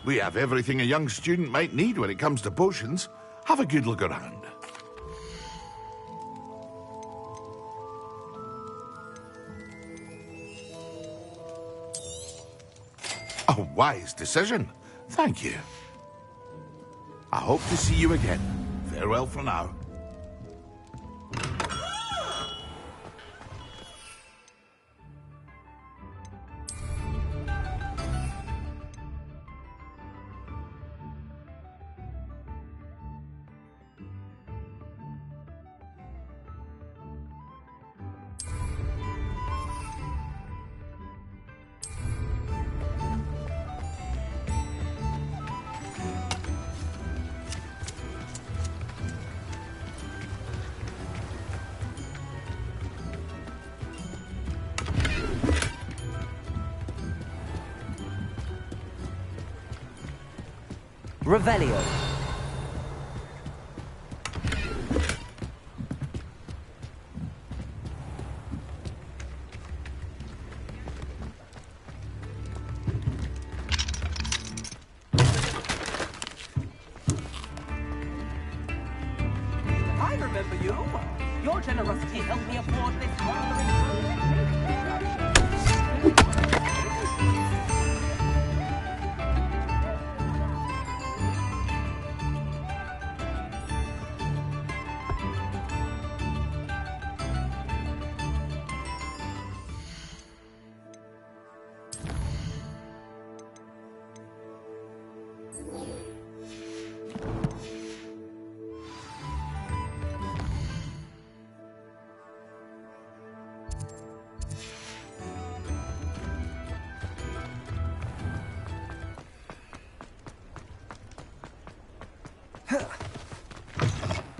We have everything a young student might need when it comes to potions. Have a good look around. A wise decision. Thank you. I hope to see you again. Farewell for now. Revelio. I remember you. Your generosity helped me afford this rather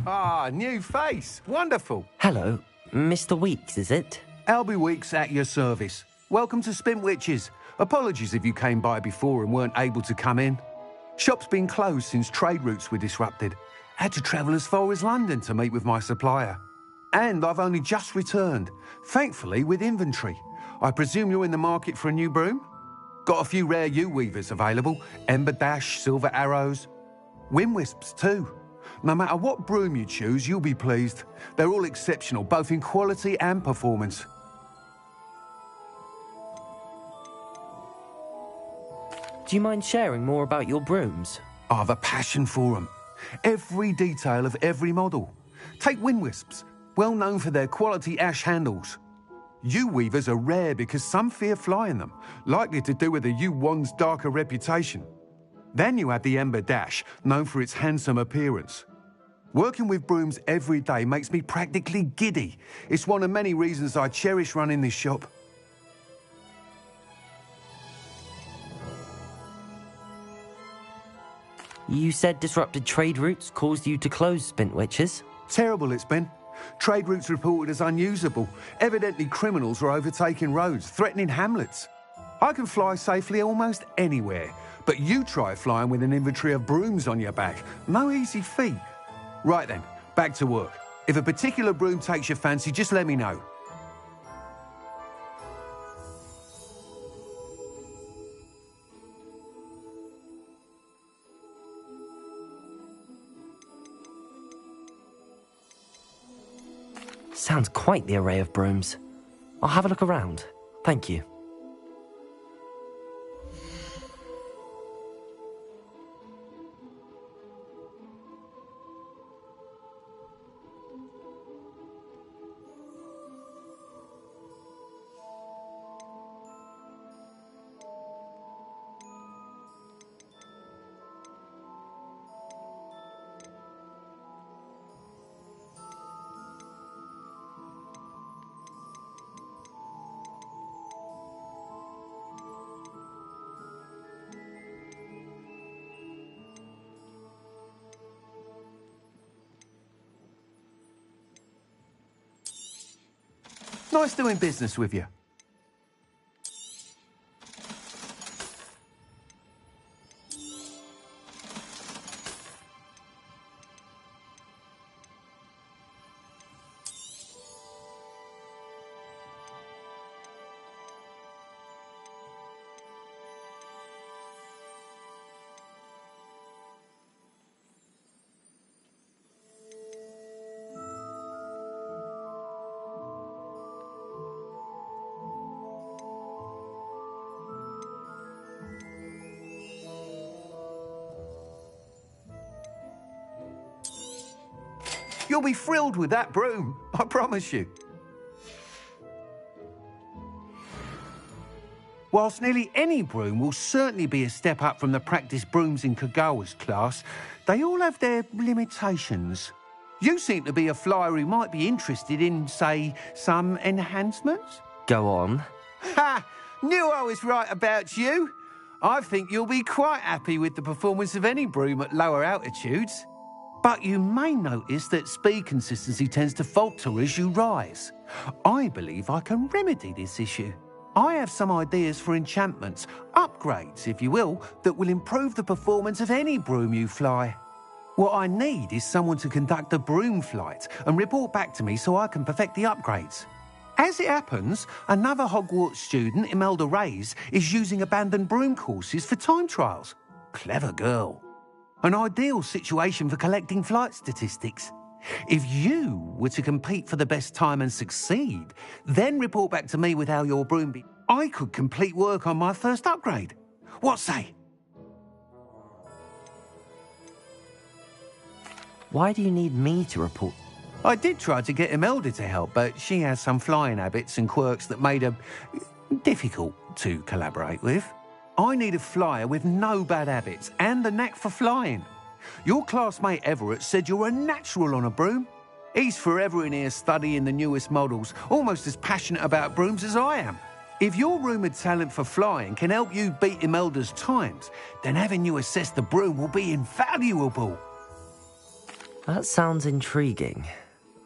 Ah, new face. Wonderful. Hello, Mr. Weeks, is it? Albie Weeks at your service. Welcome to Spintwitches. Apologies if you came by before and weren't able to come in. Shop's been closed since trade routes were disrupted. Had to travel as far as London to meet with my supplier. And I've only just returned, thankfully with inventory. I presume you're in the market for a new broom? Got a few rare yew-weavers available. Ember Dash, Silver Arrows. Wind Wisps too. No matter what broom you choose, you'll be pleased. They're all exceptional, both in quality and performance. Do you mind sharing more about your brooms? I've a passion for them. Every detail of every model. Take Wind Wisps, well known for their quality ash handles. Yew weavers are rare because some fear flying them, likely to do with the yew wand's darker reputation. Then you have the Ember Dash, known for its handsome appearance. Working with brooms every day makes me practically giddy. It's one of many reasons I cherish running this shop. You said disrupted trade routes caused you to close Spintwitches? Terrible it's been. Trade routes reported as unusable. Evidently criminals are overtaking roads, threatening hamlets. I can fly safely almost anywhere, but you try flying with an inventory of brooms on your back. No easy feat. Right then, back to work. If a particular broom takes your fancy, just let me know. Sounds quite the array of brooms. I'll have a look around. Thank you. Nice doing business with you. You'll be thrilled with that broom, I promise you. Whilst nearly any broom will certainly be a step up from the practice brooms in Kagawa's class, they all have their limitations. You seem to be a flyer who might be interested in, say, some enhancements? Go on. Ha! Knew I was right about you. I think you'll be quite happy with the performance of any broom at lower altitudes. But you may notice that speed consistency tends to falter as you rise. I believe I can remedy this issue. I have some ideas for enchantments, upgrades, if you will, that will improve the performance of any broom you fly. What I need is someone to conduct a broom flight and report back to me so I can perfect the upgrades. As it happens, another Hogwarts student, Imelda Reyes, is using abandoned broom courses for time trials. Clever girl. An ideal situation for collecting flight statistics. If you were to compete for the best time and succeed, then report back to me with how your broom I could complete work on my first upgrade. What say? Why do you need me to report? I did try to get Imelda to help, but she has some flying habits and quirks that made her difficult to collaborate with. I need a flyer with no bad habits and the knack for flying. Your classmate Everett said you're a natural on a broom. He's forever in here studying the newest models, almost as passionate about brooms as I am. If your rumoured talent for flying can help you beat Imelda's times, then having you assess the broom will be invaluable. That sounds intriguing.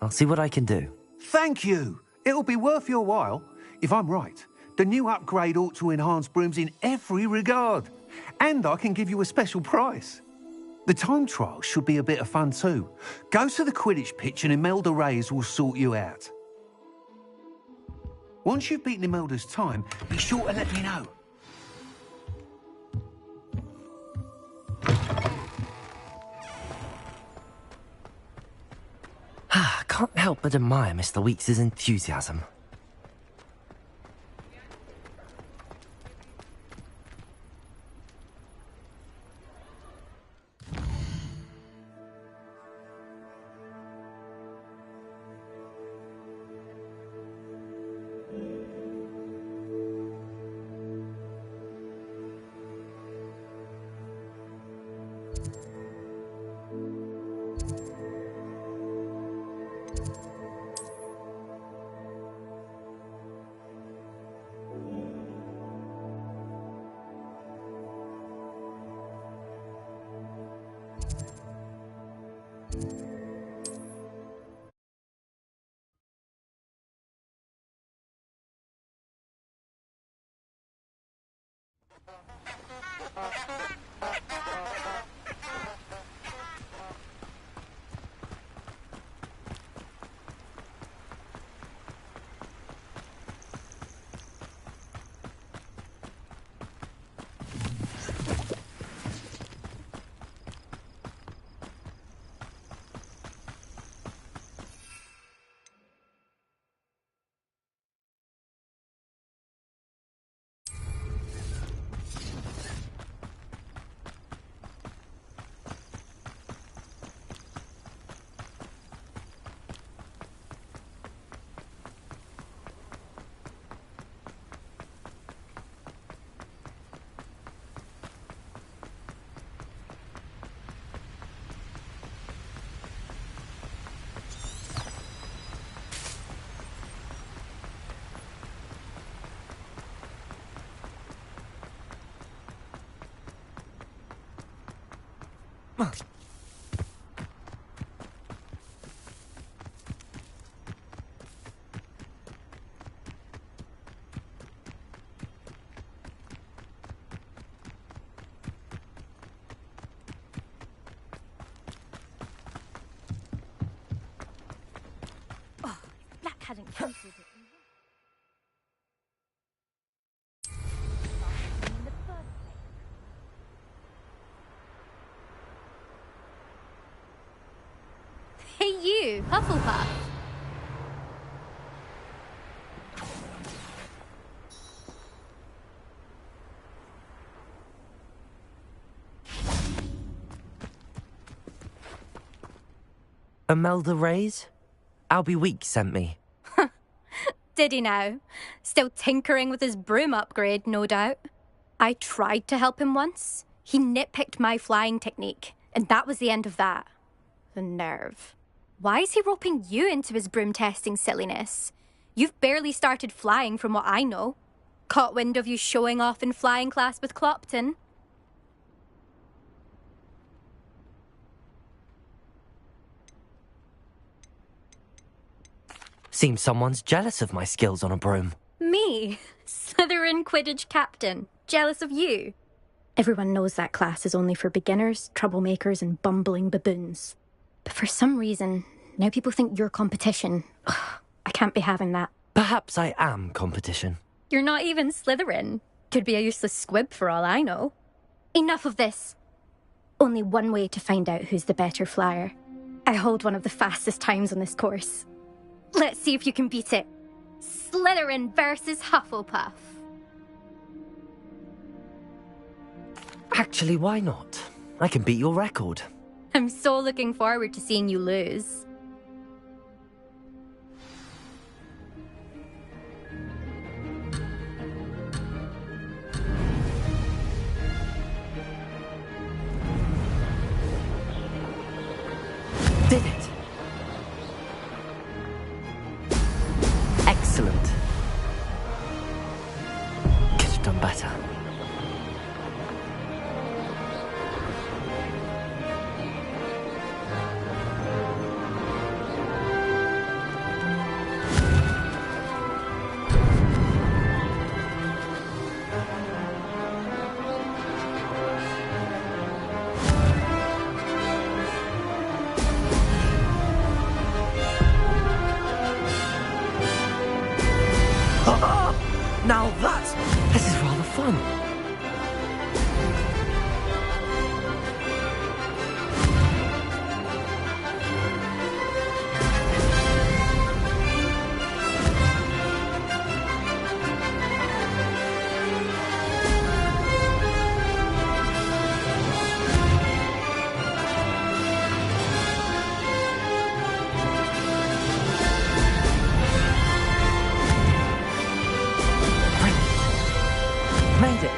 I'll see what I can do. Thank you. It'll be worth your while. If I'm right, the new upgrade ought to enhance brooms in every regard. And I can give you a special price. The time trial should be a bit of fun too. Go to the Quidditch pitch and Imelda Reyes will sort you out. Once you've beaten Imelda's time, be sure to let me know. Can't help but admire Mr. Weeks' enthusiasm. Hufflepuff. Imelda Reyes? Albie Week sent me. Did he now? Still tinkering with his broom upgrade, no doubt. I tried to help him once. He nitpicked my flying technique, and that was the end of that. The nerve. Why is he roping you into his broom testing silliness? You've barely started flying from what I know. Caught wind of you showing off in flying class with Clopton. Seems someone's jealous of my skills on a broom. Me? Slytherin Quidditch captain. Jealous of you? Everyone knows that class is only for beginners, troublemakers, and bumbling baboons. But for some reason, now people think you're competition. Ugh, I can't be having that. Perhaps I am competition. You're not even Slytherin. Could be a useless squib for all I know. Enough of this. Only one way to find out who's the better flyer. I hold one of the fastest times on this course. Let's see if you can beat it. Slytherin versus Hufflepuff. Actually, why not? I can beat your record. I'm so looking forward to seeing you lose. Did it! Excellent. Could have done better. Now this is rather fun. Made it.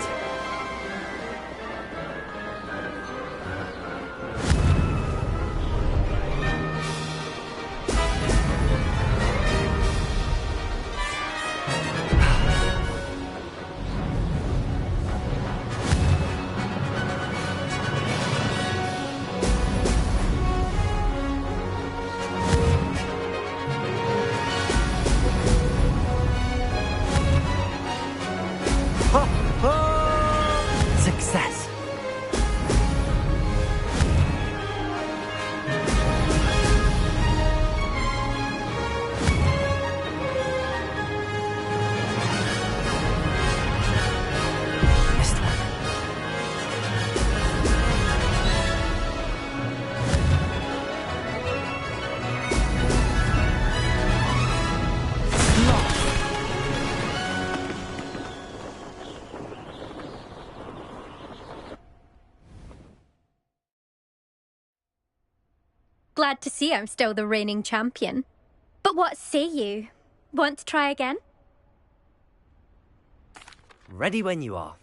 Success. Missed one. Glad to see I'm still the reigning champion. But what say you? Want to try again? Ready when you are.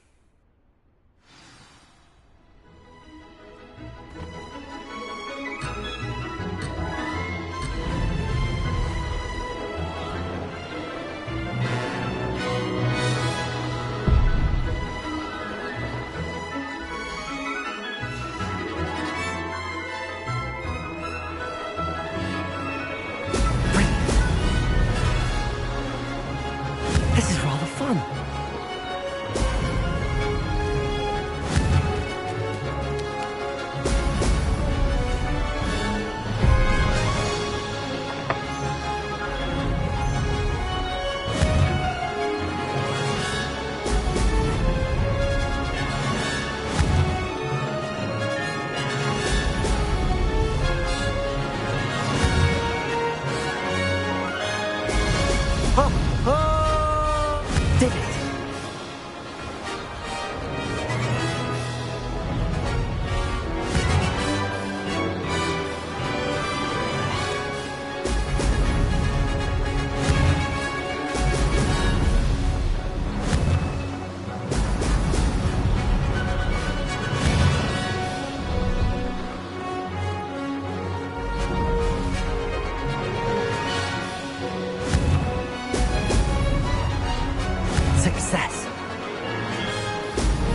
This is rather fun.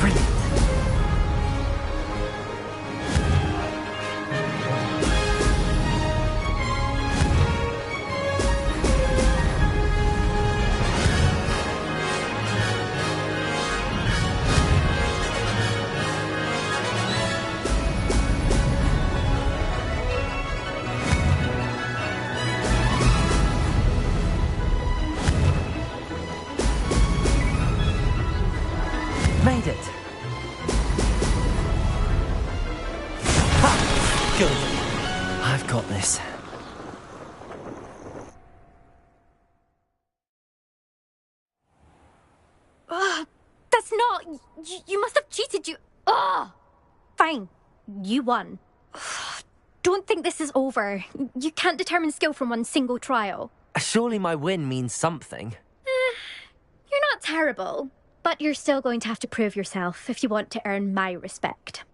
Brilliant. Made it. Ha! Good. I've got this. That's not... You must have cheated, you... Ugh! Fine. You won. Don't think this is over. You can't determine skill from one single trial. Surely my win means something. You're not terrible, but you're still going to have to prove yourself if you want to earn my respect.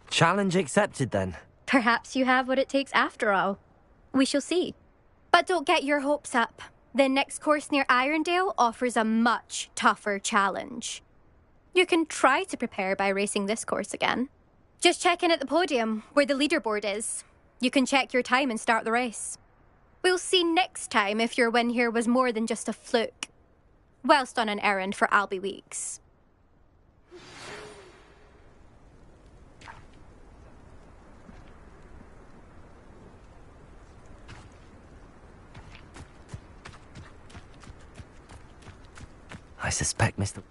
Challenge accepted, then. Perhaps you have what it takes after all. We shall see. But don't get your hopes up. The next course near Irondale offers a much tougher challenge. You can try to prepare by racing this course again. Just check in at the podium, where the leaderboard is. You can check your time and start the race. We'll see next time if your win here was more than just a fluke. Whilst on an errand for Albie Weeks. I suspect Mr.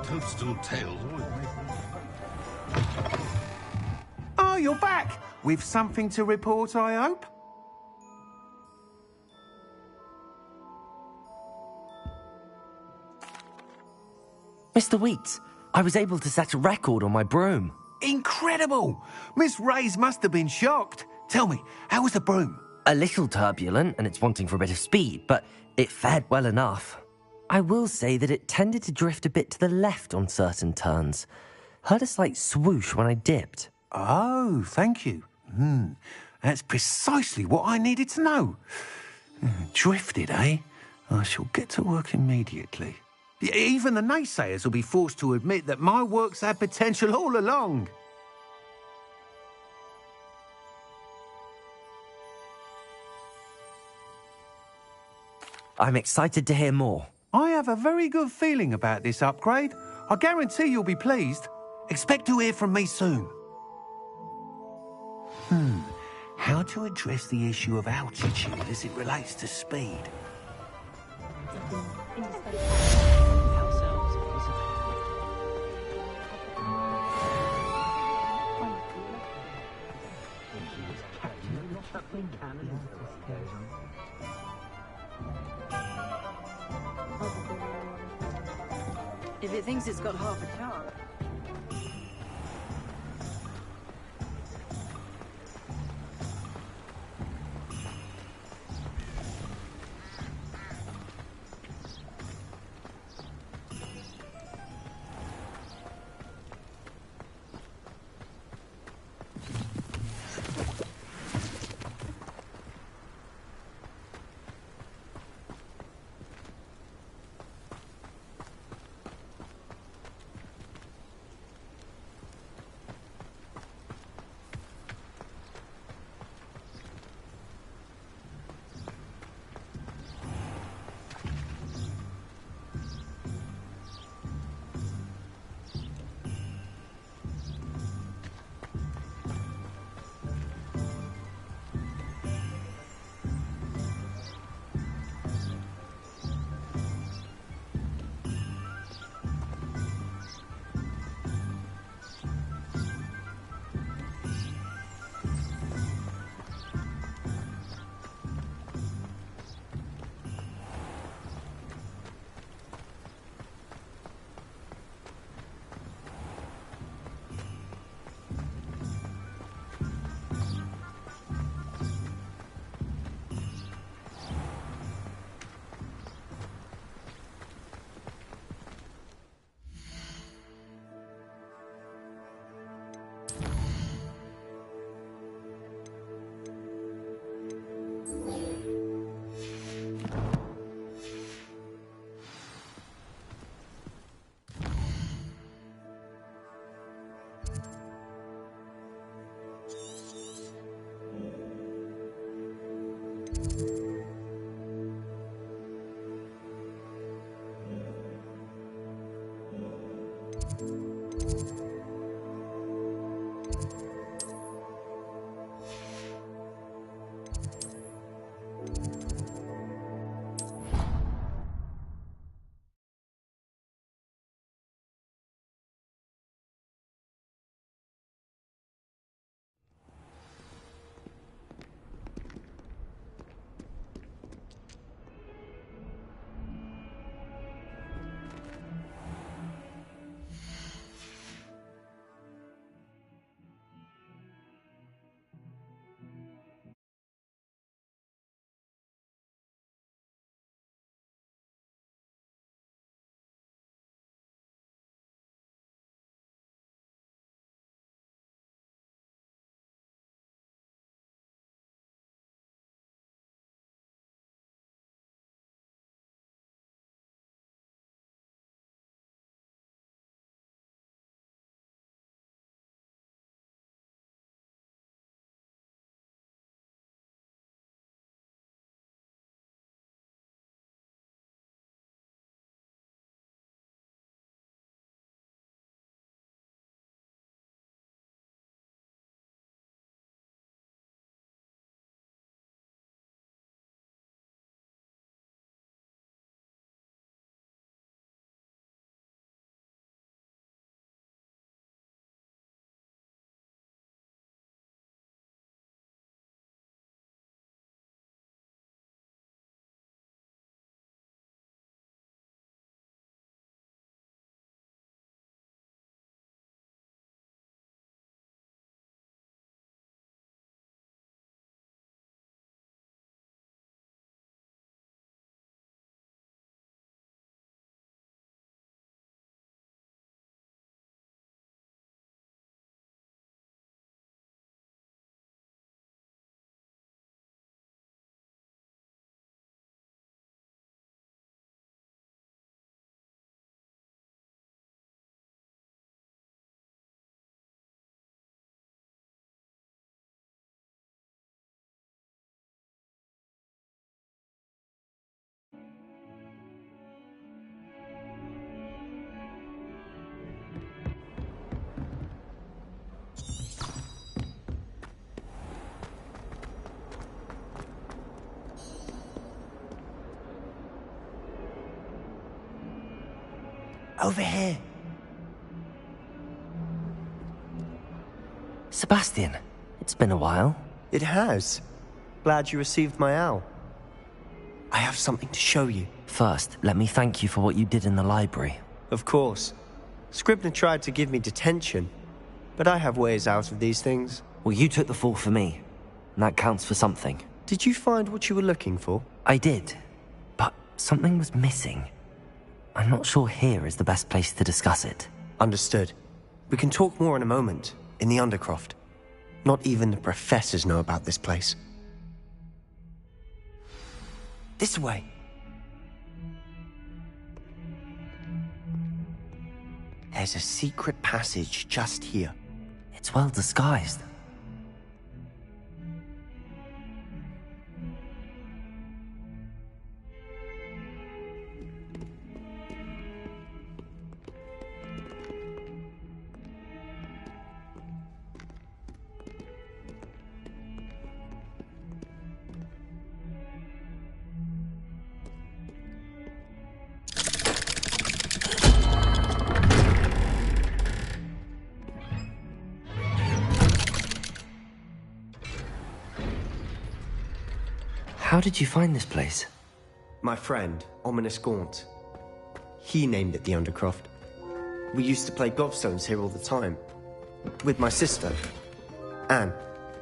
Toadstool tails always make me... Oh, you're back! With something to report, I hope? Mr. Weeks, I was able to set a record on my broom. Incredible! Miss Reyes must have been shocked. Tell me, how was the broom? A little turbulent, and it's wanting for a bit of speed, but it fared well enough. I will say that it tended to drift a bit to the left on certain turns. Heard a slight swoosh when I dipped. Oh, thank you. That's precisely what I needed to know. Drifted, eh? I shall get to work immediately. Even the naysayers will be forced to admit that my work's had potential all along. I'm excited to hear more. I have a very good feeling about this upgrade. I guarantee you'll be pleased. Expect to hear from me soon. How to address the issue of altitude as it relates to speed? If it thinks it's got half a chance. Over here. Sebastian, it's been a while. It has. Glad you received my owl. I have something to show you. First, let me thank you for what you did in the library. Of course. Scribner tried to give me detention, but I have ways out of these things. Well, you took the fall for me, and that counts for something. Did you find what you were looking for? I did, but something was missing. I'm not sure here is the best place to discuss it. Understood. We can talk more in a moment, in the Undercroft. Not even the professors know about this place. This way. There's a secret passage just here. It's well disguised. How did you find this place? My friend, Ominous Gaunt. He named it the Undercroft. We used to play gobstones here all the time. With my sister, Anne.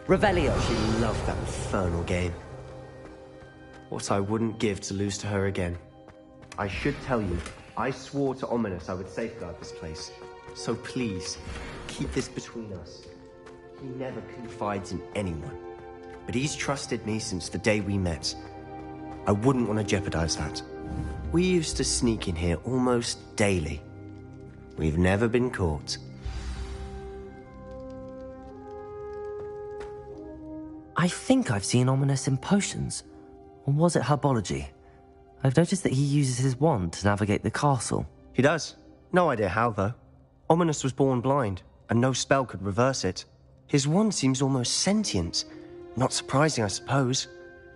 Revelio. She loved that infernal game. What I wouldn't give to lose to her again. I should tell you, I swore to Ominous I would safeguard this place. So please, keep this between us. He never confides in anyone. But he's trusted me since the day we met. I wouldn't want to jeopardize that. We used to sneak in here almost daily. We've never been caught. I think I've seen Ominous in potions. Or was it herbology? I've noticed that he uses his wand to navigate the castle. He does. No idea how, though. Ominous was born blind, and no spell could reverse it. His wand seems almost sentient. Not surprising, I suppose.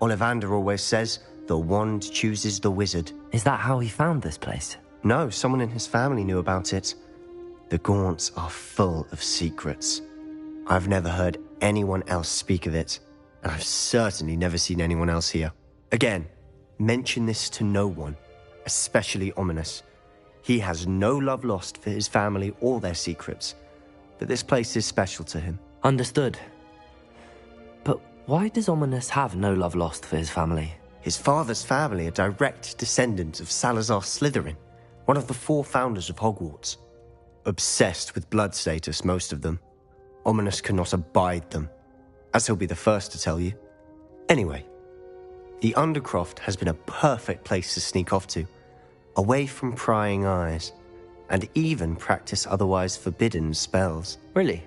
Ollivander always says, the wand chooses the wizard. Is that how he found this place? No, someone in his family knew about it. The Gaunts are full of secrets. I've never heard anyone else speak of it, and I've certainly never seen anyone else here. Again, mention this to no one, especially Ominous. He has no love lost for his family or their secrets, but this place is special to him. Understood. But why does Ominous have no love lost for his family? His father's family are direct descendants of Salazar Slytherin, one of the 4 founders of Hogwarts. Obsessed with blood status, most of them. Ominous cannot abide them, as he'll be the first to tell you. Anyway, the Undercroft has been a perfect place to sneak off to, away from prying eyes, and even practice otherwise forbidden spells. Really?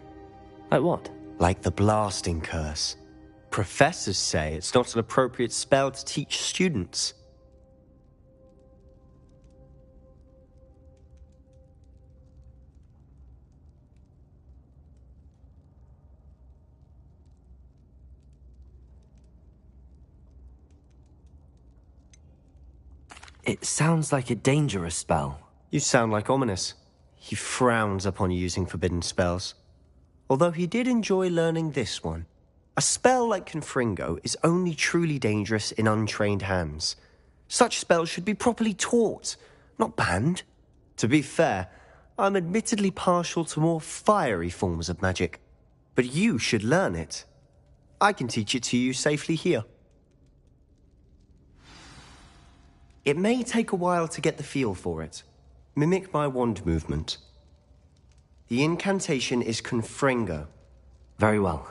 Like what? Like the blasting curse. Professors say it's not an appropriate spell to teach students. It sounds like a dangerous spell. You sound like Ominous. He frowns upon using forbidden spells. Although he did enjoy learning this one. A spell like Confringo is only truly dangerous in untrained hands. Such spells should be properly taught, not banned. To be fair, I'm admittedly partial to more fiery forms of magic. But you should learn it. I can teach it to you safely here. It may take a while to get the feel for it. Mimic my wand movement. The incantation is Confringo. Very well.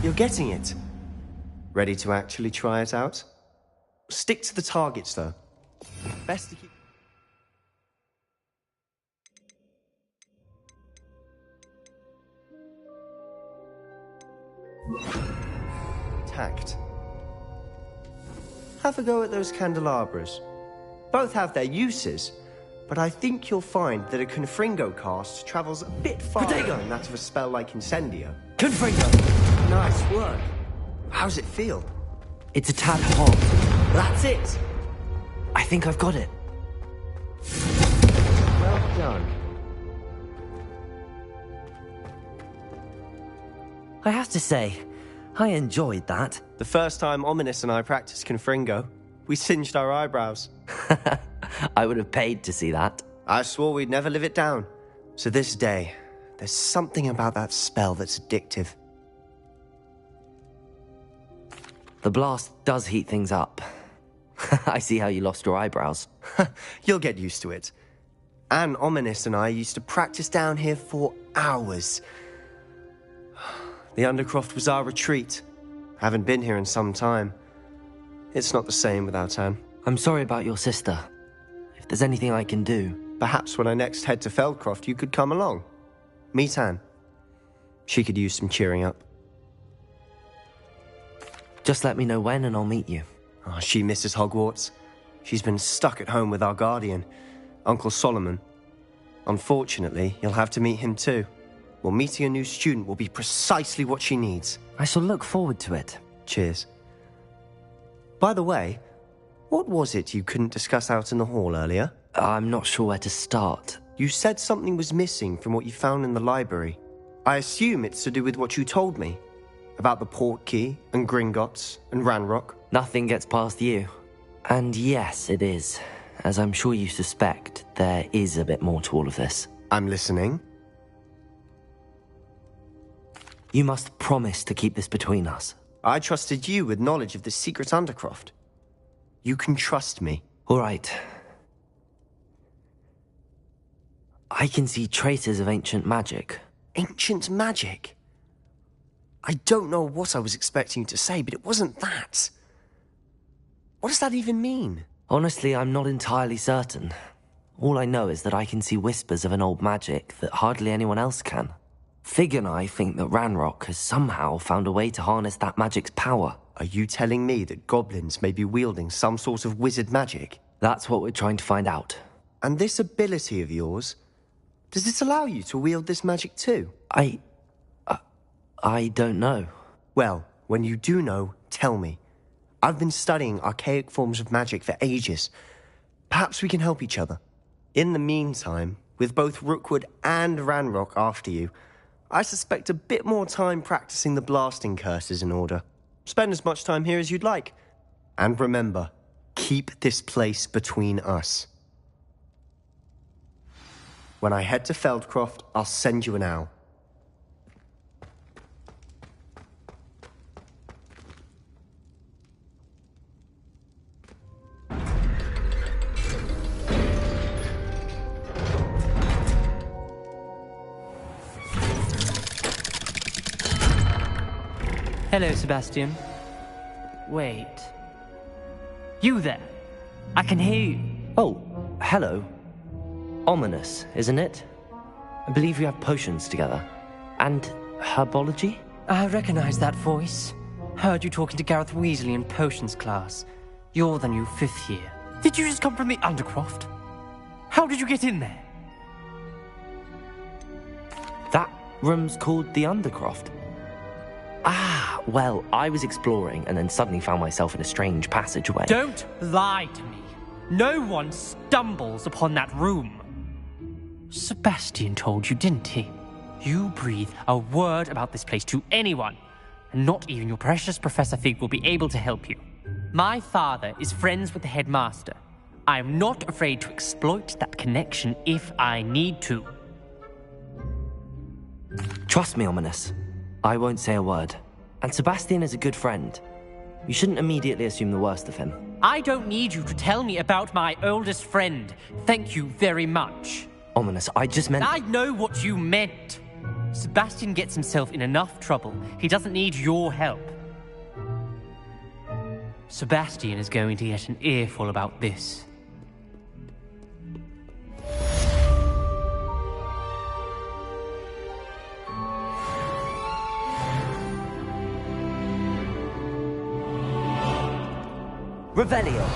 You're getting it. Ready to actually try it out? Stick to the targets, though. Best to keep... Tact. Have a go at those candelabras. Both have their uses, but I think you'll find that a Confringo cast travels a bit farther Protego! than that of a spell like Incendio. Confringo! Nice work. How's it feel? It's a tad hot. That's it! I think I've got it. Well done. I have to say, I enjoyed that. The first time Ominous and I practiced Confringo, we singed our eyebrows. I would have paid to see that. I swore we'd never live it down. So this day, there's something about that spell that's addictive. The blast does heat things up. I see how you lost your eyebrows. You'll get used to it. Anne Ominous and I used to practice down here for hours. The Undercroft was our retreat. Haven't been here in some time. It's not the same without Anne. I'm sorry about your sister. If there's anything I can do... Perhaps when I next head to Feldcroft, you could come along. Meet Anne. She could use some cheering up. Just let me know when and I'll meet you. Oh, she misses Hogwarts. She's been stuck at home with our guardian, Uncle Solomon. Unfortunately, you'll have to meet him too. Well, meeting a new student will be precisely what she needs. I shall look forward to it. Cheers. By the way, what was it you couldn't discuss out in the hall earlier? I'm not sure where to start. You said something was missing from what you found in the library. I assume it's to do with what you told me. About the Portkey, and Gringotts, and Ranrock. Nothing gets past you. And yes, it is. As I'm sure you suspect, there is a bit more to all of this. I'm listening. You must promise to keep this between us. I trusted you with knowledge of the secret Undercroft. You can trust me. All right. I can see traces of ancient magic. Ancient magic? I don't know what I was expecting you to say, but it wasn't that. What does that even mean? Honestly, I'm not entirely certain. All I know is that I can see whispers of an old magic that hardly anyone else can. Fig and I think that Ranrock has somehow found a way to harness that magic's power. Are you telling me that goblins may be wielding some sort of wizard magic? That's what we're trying to find out. And this ability of yours, does it allow you to wield this magic too? I don't know. Well, when you do know, tell me. I've been studying archaic forms of magic for ages. Perhaps we can help each other. In the meantime, with both Rookwood and Ranrock after you, I suspect a bit more time practicing the blasting curse is in order. Spend as much time here as you'd like. And remember, keep this place between us. When I head to Feldcroft, I'll send you an owl. Hello, Sebastian. Wait. You there? I can hear you. Oh, hello. Ominous, isn't it? I believe we have potions together. And herbology? I recognize that voice. Heard you talking to Gareth Weasley in potions class. You're the new 5th year. Did you just come from the Undercroft? How did you get in there? That room's called the Undercroft. Ah, well, I was exploring and then suddenly found myself in a strange passageway. Don't lie to me. No one stumbles upon that room. Sebastian told you, didn't he? You breathe a word about this place to anyone, and not even your precious Professor Fig will be able to help you. My father is friends with the headmaster. I am not afraid to exploit that connection if I need to. Trust me, Ominous. I won't say a word. And Sebastian is a good friend. You shouldn't immediately assume the worst of him. I don't need you to tell me about my oldest friend. Thank you very much. Ominous, I just meant... I know what you meant. Sebastian gets himself in enough trouble. He doesn't need your help. Sebastian is going to get an earful about this. Revelio.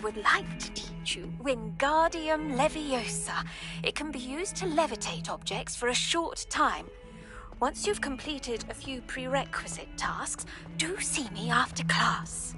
would like to teach you Wingardium Leviosa. It can be used to levitate objects for a short time. Once you've completed a few prerequisite tasks, do see me after class.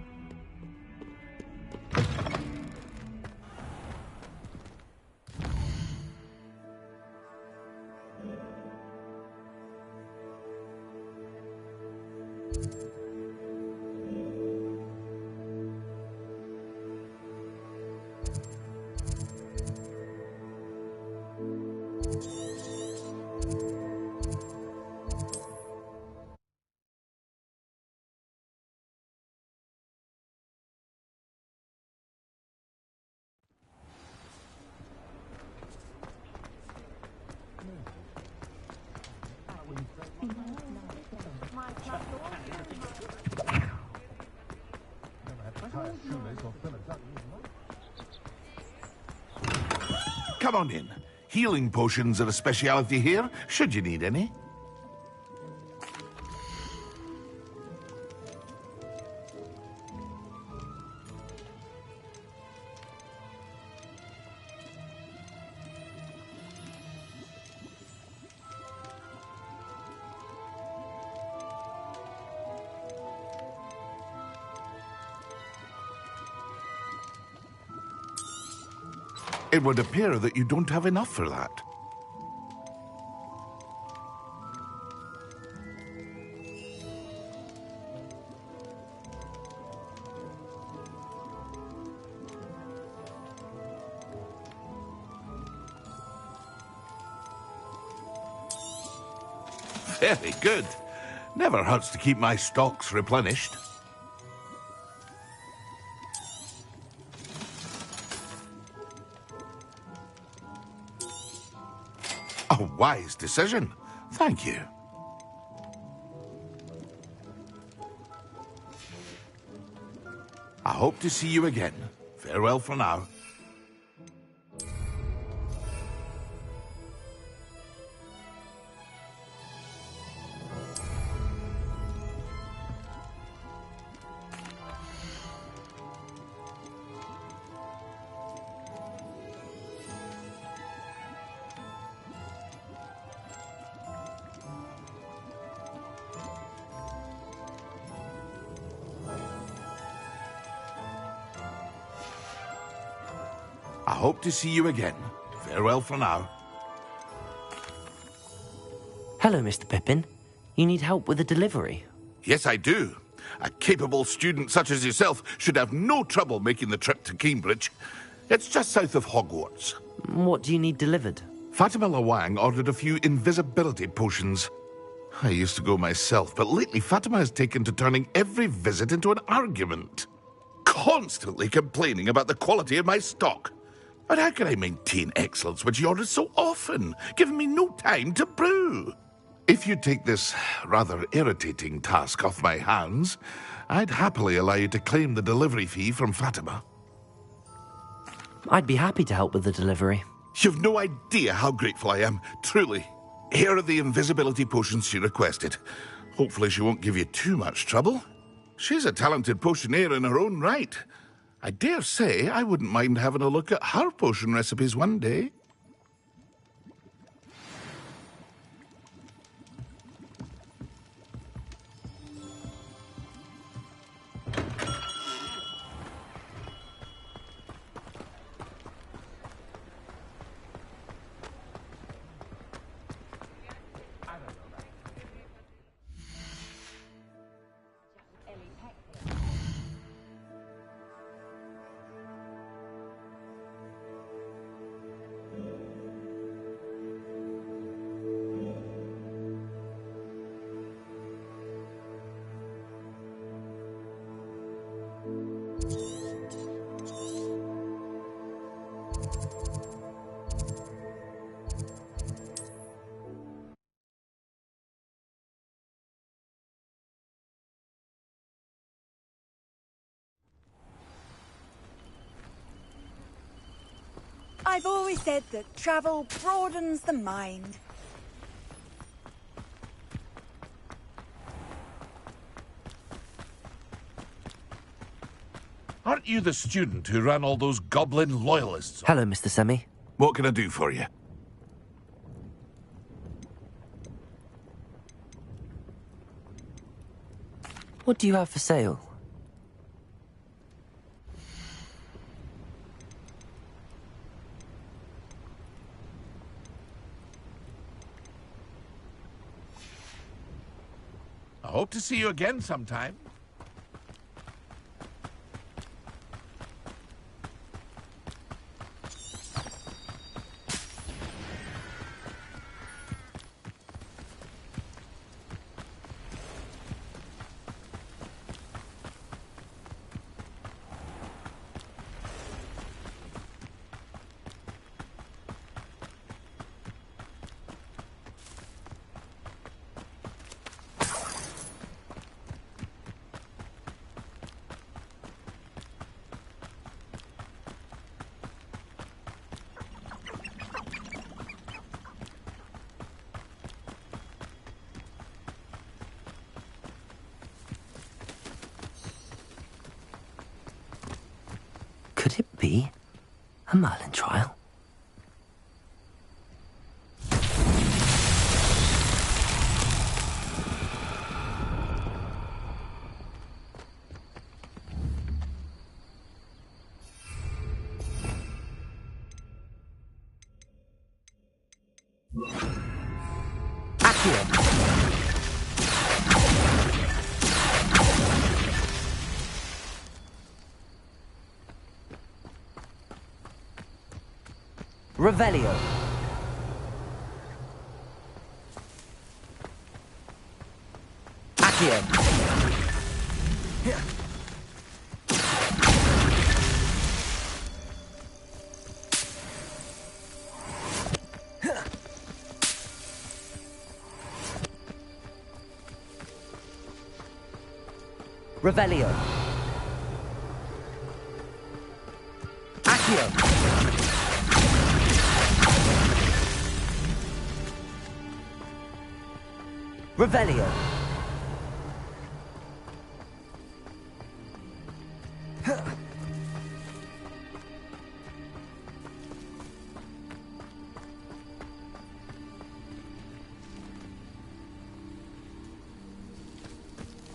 Come on in. Healing potions are a speciality here, should you need any. It would appear that you don't have enough for that. Very good. Never hurts to keep my stocks replenished. A wise decision. Thank you. I hope to see you again. Farewell for now. I hope to see you again. Farewell for now. Hello, Mr. Pippin. You need help with a delivery? Yes, I do. A capable student such as yourself should have no trouble making the trip to Cambridge. It's just south of Hogwarts. What do you need delivered? Fatima Lawang ordered a few invisibility potions. I used to go myself, but lately Fatima has taken to turning every visit into an argument. Constantly complaining about the quality of my stock. But how can I maintain excellence when she orders so often, giving me no time to brew? If you take this rather irritating task off my hands, I'd happily allow you to claim the delivery fee from Fatima. I'd be happy to help with the delivery. You've no idea how grateful I am, truly. Here are the invisibility potions she requested. Hopefully she won't give you too much trouble. She's a talented potioneer in her own right. I dare say I wouldn't mind having a look at her potion recipes one day. I've always said that travel broadens the mind. Aren't you the student who ran all those goblin loyalists? Hello, Mr. Semi. What can I do for you? What do you have for sale? I hope to see you again sometime. Could it be a Merlin trial? Accio! Revelio. Accio. Revelio. Accio. Revelio.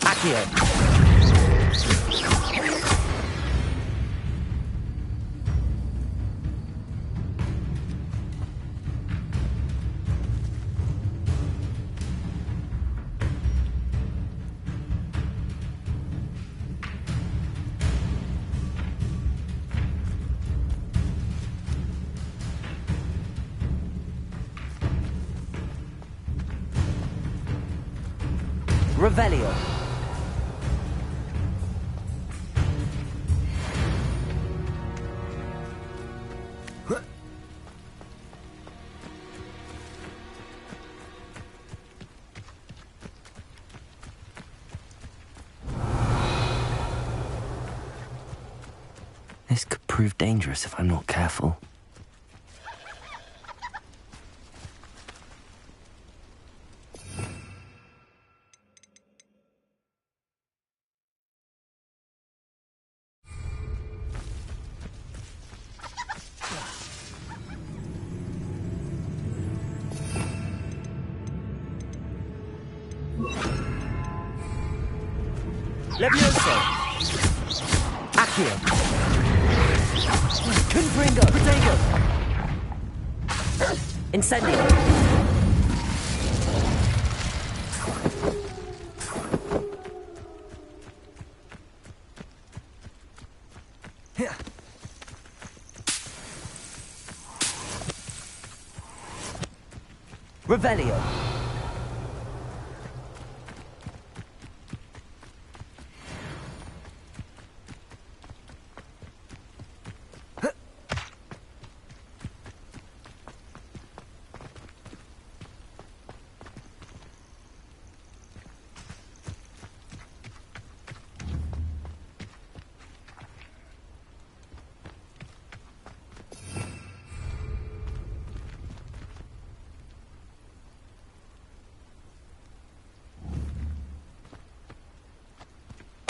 Accio. Revelio. This could prove dangerous if I'm not careful. Levioso! Accio! Confringo! Protego! Incendio! Revelio!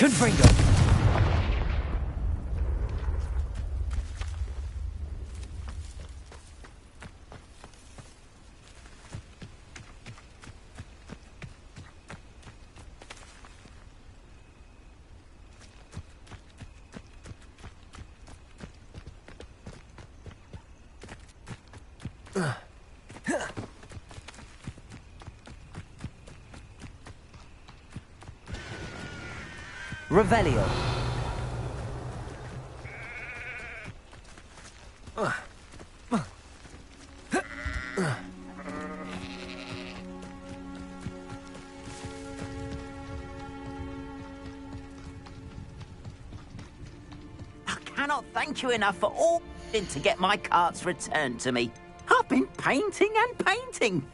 Confringo! Revelio. Cannot thank you enough for all to get my carts returned to me. I've been painting and painting.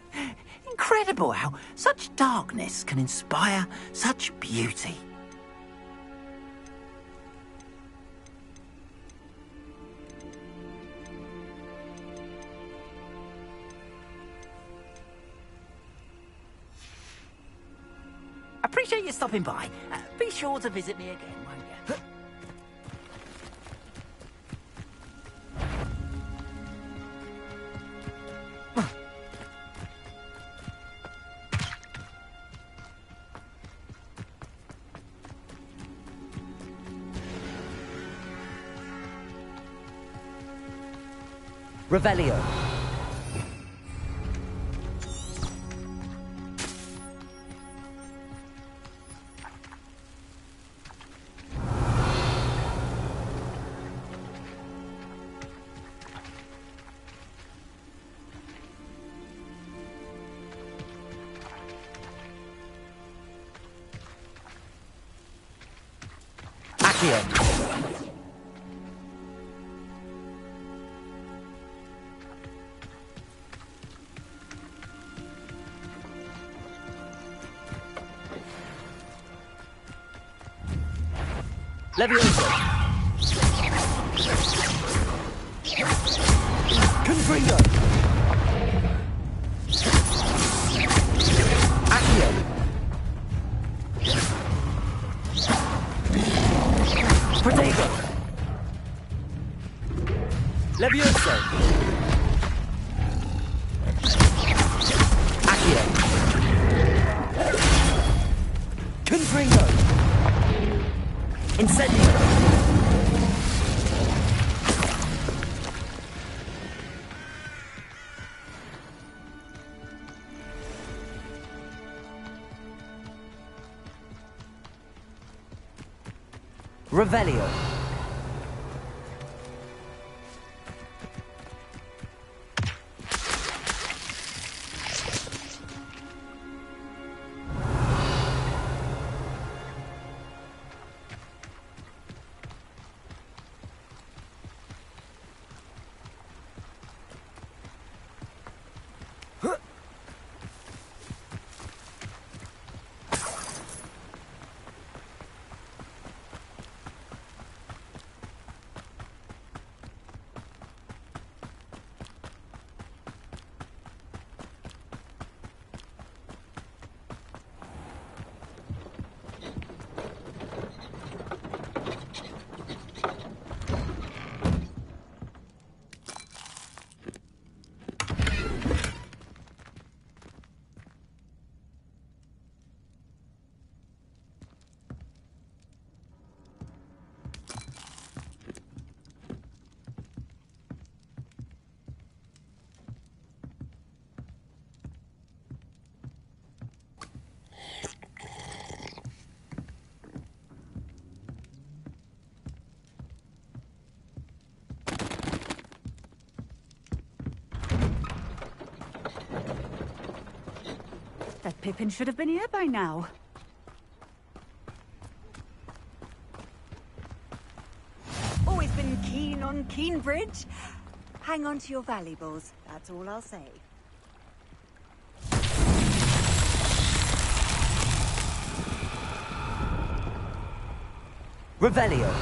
Incredible how such darkness can inspire such beauty. Appreciate you stopping by. Be sure to visit me again, won't you? Revelio. Accio. Levioso. Confringo. Accio. Protego. Levioso. Accio. Confringo. Incendio! Revelio. That Pippin should have been here by now. Always been keen on Keenbridge. Hang on to your valuables, that's all I'll say. Revelio.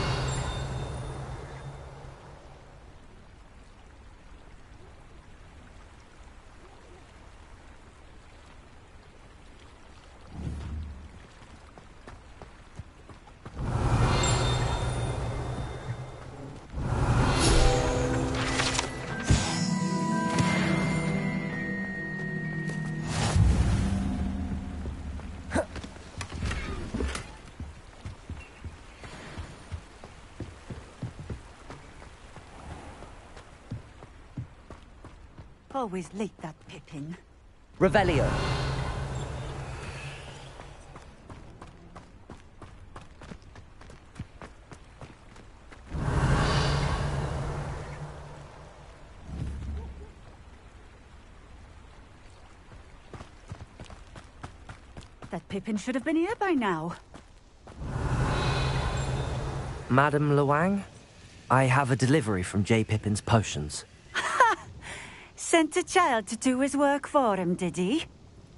Always late, that Pippin. Revelio. That Pippin should have been here by now. Madame Luang, I have a delivery from J. Pippin's potions. Sent a child to do his work for him, did he?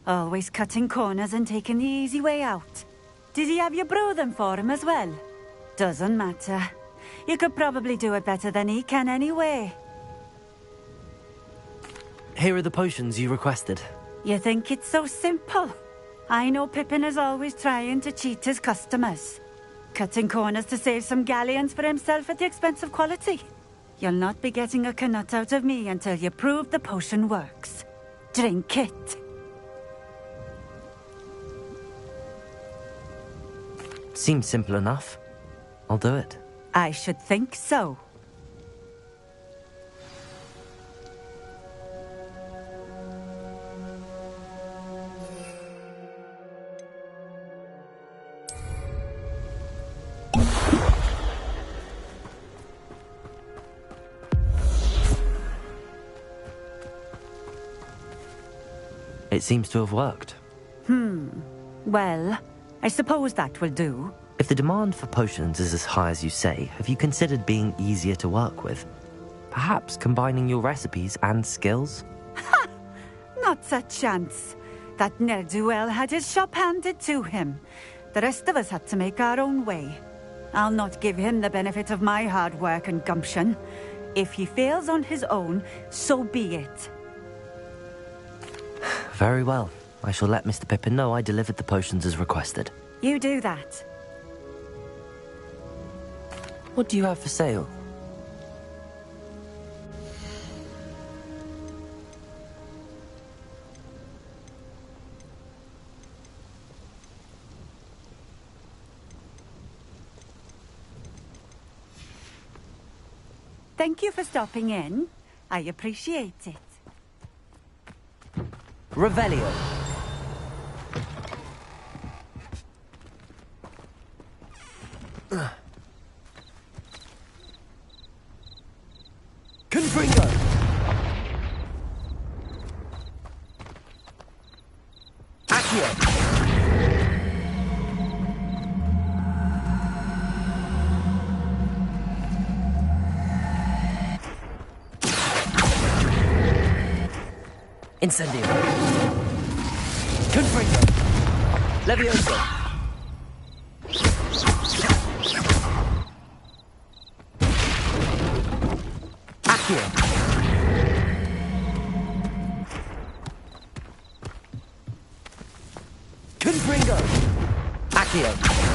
Always cutting corners and taking the easy way out. Did he have you brew them for him as well? Doesn't matter. You could probably do it better than he can anyway. Here are the potions you requested. You think it's so simple? I know Pippin is always trying to cheat his customers. Cutting corners to save some galleons for himself at the expense of quality. You'll not be getting a canut out of me until you prove the potion works. Drink it. Seems simple enough. I'll do it. I should think so. It seems to have worked. Well, I suppose that will do. If the demand for potions is as high as you say, have you considered being easier to work with? Perhaps combining your recipes and skills? Not a chance. That ne'er-do-well had his shop handed to him. The rest of us had to make our own way. I'll not give him the benefit of my hard work and gumption. If he fails on his own, so be it. Very well. I shall let Mr. Pippin know I delivered the potions as requested. You do that. What do you have for sale? Thank you for stopping in. I appreciate it. Revelio. Confringo. Accio. Incendio. Confringo. Levioso. Accio. Confringo. Accio.